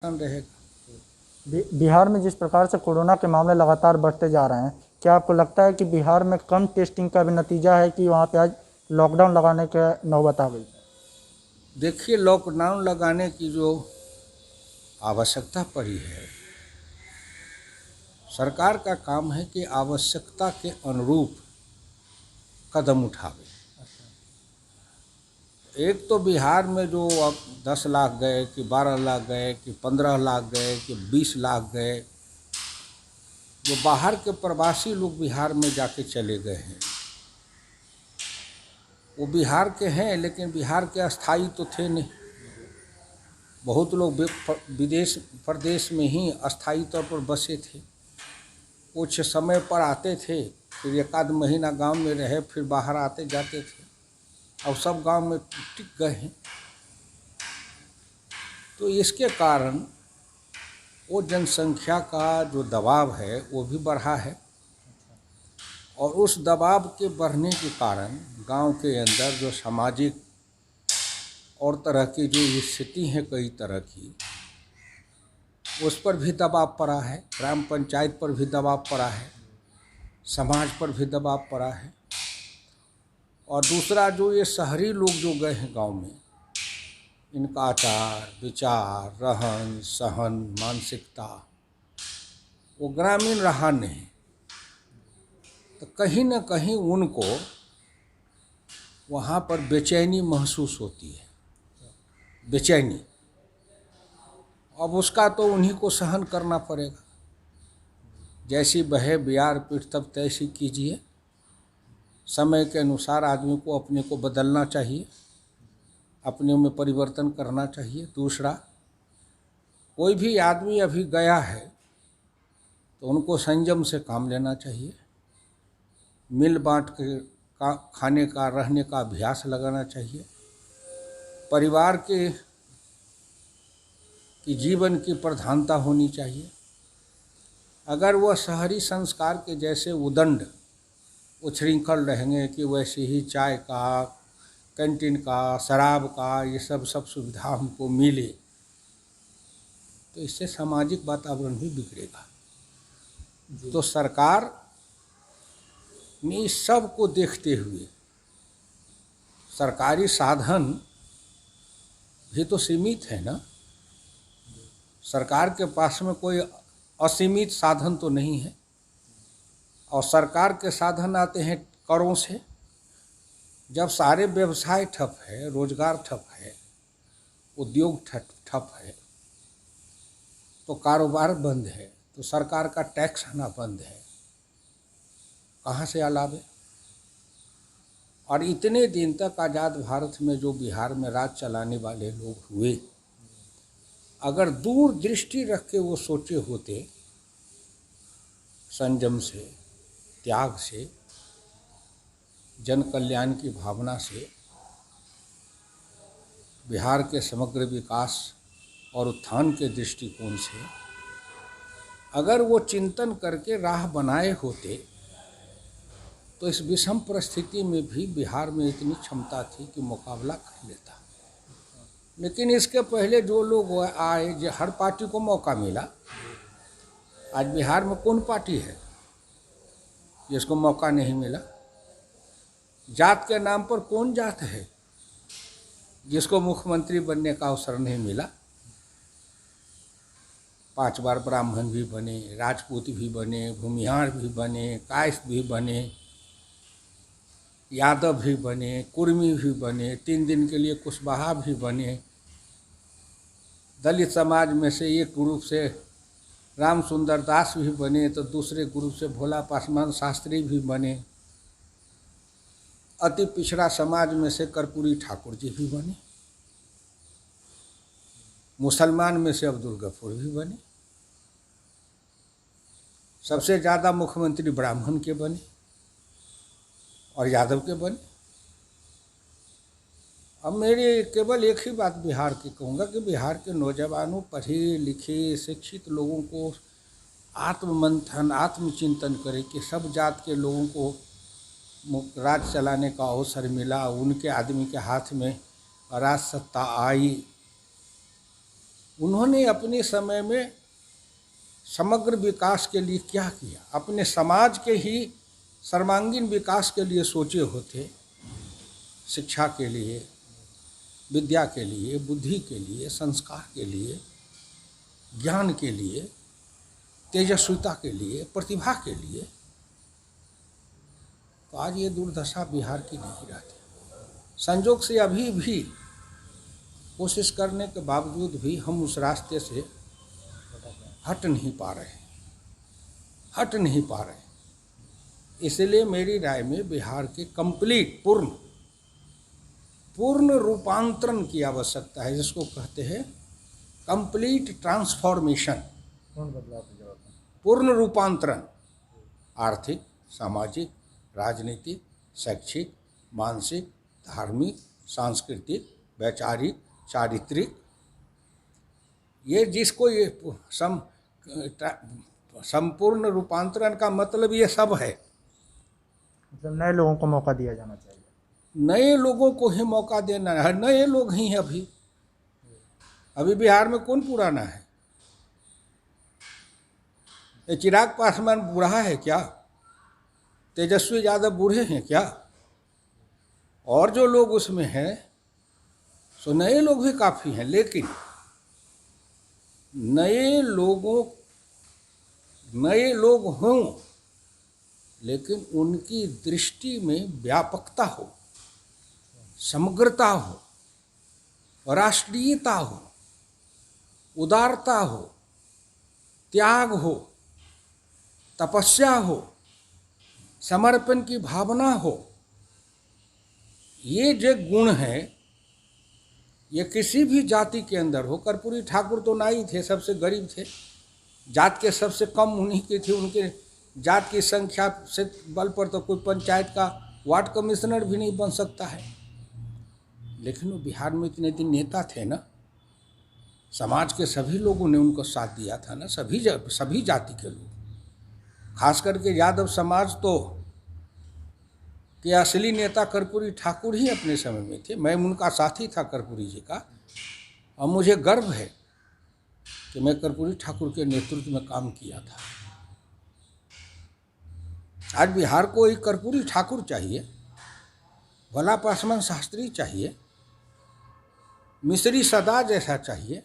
रहेगा। बिहार में जिस प्रकार से कोरोना के मामले लगातार बढ़ते जा रहे हैं, क्या आपको लगता है कि बिहार में कम टेस्टिंग का भी नतीजा है कि वहाँ पे आज लॉकडाउन लगाने का नौबत आ गई? देखिए, लॉकडाउन लगाने की जो आवश्यकता पड़ी है, सरकार का काम है कि आवश्यकता के अनुरूप कदम उठावे। एक तो बिहार में जो अब 10 लाख गए कि 12 लाख गए कि 15 लाख गए कि 20 लाख गए, जो बाहर के प्रवासी लोग बिहार में जाके चले गए हैं, वो बिहार के हैं लेकिन बिहार के अस्थायी तो थे नहीं। बहुत लोग विदेश प्रदेश में ही अस्थायी तौर पर बसे थे। कुछ समय पर आते थे, फिर एक आध महीना गांव में रहे, फिर बाहर आते जाते थे। अब सब गांव में टिक गए हैं। तो इसके कारण वो जनसंख्या का जो दबाव है वो भी बढ़ा है, और उस दबाव के बढ़ने के कारण गांव के अंदर जो सामाजिक और तरह की जो स्थिति है कई तरह की, उस पर भी दबाव पड़ा है। ग्राम पंचायत पर भी दबाव पड़ा है, समाज पर भी दबाव पड़ा है। और दूसरा, जो ये शहरी लोग जो गए हैं गांव में, इनका आचार विचार रहन सहन मानसिकता वो ग्रामीण रहा नहीं, तो कहीं न कहीं उनको वहाँ पर बेचैनी महसूस होती है। बेचैनी, अब उसका तो उन्हीं को सहन करना पड़ेगा। जैसी बहे बियार पीठ तब तैसी कीजिए। समय के अनुसार आदमी को अपने को बदलना चाहिए, अपने में परिवर्तन करना चाहिए। दूसरा, कोई भी आदमी अभी गया है तो उनको संयम से काम लेना चाहिए। मिल बांट के का खाने का रहने का अभ्यास लगाना चाहिए। परिवार के की जीवन की प्रधानता होनी चाहिए। अगर वह शहरी संस्कार के जैसे उदंड उच्छृंखल रहेंगे कि वैसे ही चाय का, कैंटीन का, शराब का, ये सब सुविधा हमको मिले, तो इससे सामाजिक वातावरण भी बिगड़ेगा। तो सरकार ने इस सब को देखते हुए सरकारी साधन भी तो सीमित है ना। सरकार के पास में कोई असीमित साधन तो नहीं है, और सरकार के साधन आते हैं करों से। जब सारे व्यवसाय ठप है, रोजगार ठप है, उद्योग ठप है, तो कारोबार बंद है, तो सरकार का टैक्स आना बंद है, कहाँ से अलावे। और इतने दिन तक आज़ाद भारत में जो बिहार में राज चलाने वाले लोग हुए, अगर दूर दृष्टि रख के वो सोचे होते, संयम से, त्याग से, जन कल्याण की भावना से, बिहार के समग्र विकास और उत्थान के दृष्टिकोण से अगर वो चिंतन करके राह बनाए होते, तो इस विषम परिस्थिति में भी बिहार में इतनी क्षमता थी कि मुकाबला कर लेता। लेकिन इसके पहले जो लोग आए, जो हर पार्टी को मौका मिला। आज बिहार में कौन पार्टी है जिसको मौका नहीं मिला? जात के नाम पर कौन जात है जिसको मुख्यमंत्री बनने का अवसर नहीं मिला? 5 बार ब्राह्मण भी बने, राजपूत भी बने, भूमिहार भी बने, कायस्थ भी बने, यादव भी बने, कुर्मी भी बने, 3 दिन के लिए कुशवाहा भी बने। दलित समाज में से एक ग्रुप से राम सुंदर दास भी बने, तो दूसरे ग्रुप से भोला पासवान शास्त्री भी बने। अति पिछड़ा समाज में से कर्पूरी ठाकुर जी भी बने। मुसलमान में से अब्दुल गफूर भी बने। सबसे ज़्यादा मुख्यमंत्री ब्राह्मण के बने और यादव के बने। अब मेरी केवल एक ही बात बिहार की कहूँगा कि बिहार के नौजवानों, पढ़े लिखे शिक्षित लोगों को आत्ममंथन, आत्मचिंतन करें कि सब जात के लोगों को राज चलाने का अवसर मिला, उनके आदमी के हाथ में राज सत्ता आई, उन्होंने अपने समय में समग्र विकास के लिए क्या किया, अपने समाज के ही सर्वांगीण विकास के लिए सोचे होते, शिक्षा के लिए, विद्या के लिए, बुद्धि के लिए, संस्कार के लिए, ज्ञान के लिए, तेजस्विता के लिए, प्रतिभा के लिए, तो आज ये दुर्दशा बिहार की नहीं रहती। संजोग से अभी भी कोशिश करने के बावजूद भी हम उस रास्ते से हट नहीं पा रहे। इसलिए मेरी राय में बिहार के कंप्लीट पूर्ण रूपांतरण की आवश्यकता है, जिसको कहते हैं कंप्लीट ट्रांसफॉर्मेशन। पूर्ण रूपांतरण, आर्थिक, सामाजिक, राजनीतिक, शैक्षिक, मानसिक, धार्मिक, सांस्कृतिक, वैचारिक, चारित्रिक, ये जिसको ये संपूर्ण रूपांतरण का मतलब ये सब है। मतलब नए लोगों को मौका दिया जाना चाहिए। नए लोगों को ही मौका देना है। नए लोग ही हैं अभी बिहार में कौन पुराना है? ये चिराग पासवान बूढ़ा है क्या? तेजस्वी यादव बूढ़े हैं क्या? और जो लोग उसमें हैं सो नए लोग भी काफ़ी हैं, लेकिन नए लोग हों, लेकिन उनकी दृष्टि में व्यापकता हो, समग्रता हो, राष्ट्रीयता हो, उदारता हो, त्याग हो, तपस्या हो, समर्पण की भावना हो। ये जो गुण हैं, ये किसी भी जाति के अंदर हो। कर्पूरी ठाकुर तो नाई थे, सबसे गरीब थे, जात के सबसे कम उन्हीं की थी। उनके जात की संख्या से बल पर तो कोई पंचायत का वार्ड कमिश्नर भी नहीं बन सकता है। लेकिन वो बिहार में इतने दिन नेता थे ना, समाज के सभी लोगों ने उनको साथ दिया था ना, सभी जाति के लोग, खास करके यादव समाज तो कि असली नेता कर्पूरी ठाकुर ही अपने समय में थे। मैं उनका साथी था कर्पूरी जी का, और मुझे गर्व है कि मैं कर्पूरी ठाकुर के नेतृत्व में काम किया था। आज बिहार को एक कर्पूरी ठाकुर चाहिए, भोला पासवान शास्त्री चाहिए, मिश्री सदा जैसा चाहिए।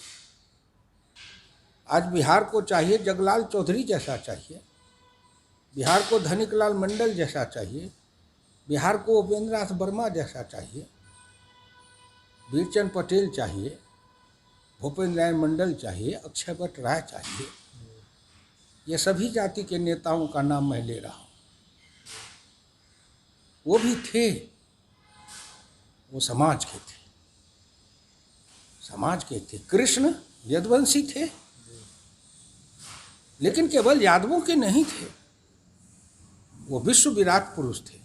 आज बिहार को चाहिए जगलाल चौधरी जैसा चाहिए, बिहार को धनिकलाल मंडल जैसा चाहिए, बिहार को उपेंद्रनाथ वर्मा जैसा चाहिए, वीरचंद पटेल चाहिए, भूपेंद्र नारायण मंडल चाहिए, अक्षयवट राय चाहिए। ये सभी जाति के नेताओं का नाम मैं ले रहा हूँ। वो भी थे, वो समाज के थे। कृष्ण यदुवंशी थे, लेकिन केवल यादवों के नहीं थे, वो विश्व विराट पुरुष थे।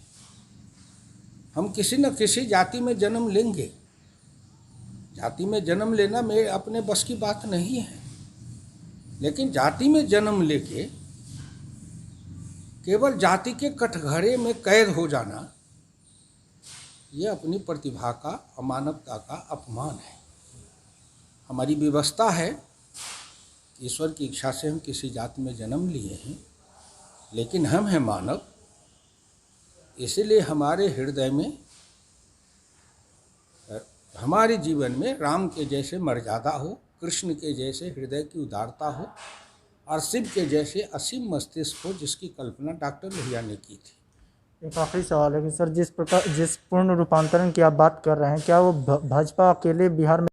हम किसी न किसी जाति में जन्म लेंगे। जाति में जन्म लेना मेरे अपने बस की बात नहीं है, लेकिन जाति में जन्म लेके केवल जाति के कटघरे में कैद हो जाना, ये अपनी प्रतिभा का, अमानवता का अपमान है। हमारी व्यवस्था है, ईश्वर की इच्छा से हम किसी जाति में जन्म लिए हैं, लेकिन हम हैं मानव। इसीलिए हमारे हृदय में, हमारे जीवन में राम के जैसे मर्यादा हो, कृष्ण के जैसे हृदय की उदारता हो, और शिव के जैसे असीम मस्तिष्क हो, जिसकी कल्पना डॉक्टर लोहिया ने की थी। एक आखिरी सवाल है कि सर, जिस पूर्ण रूपांतरण की आप बात कर रहे हैं, क्या वो भाजपा अकेले बिहार में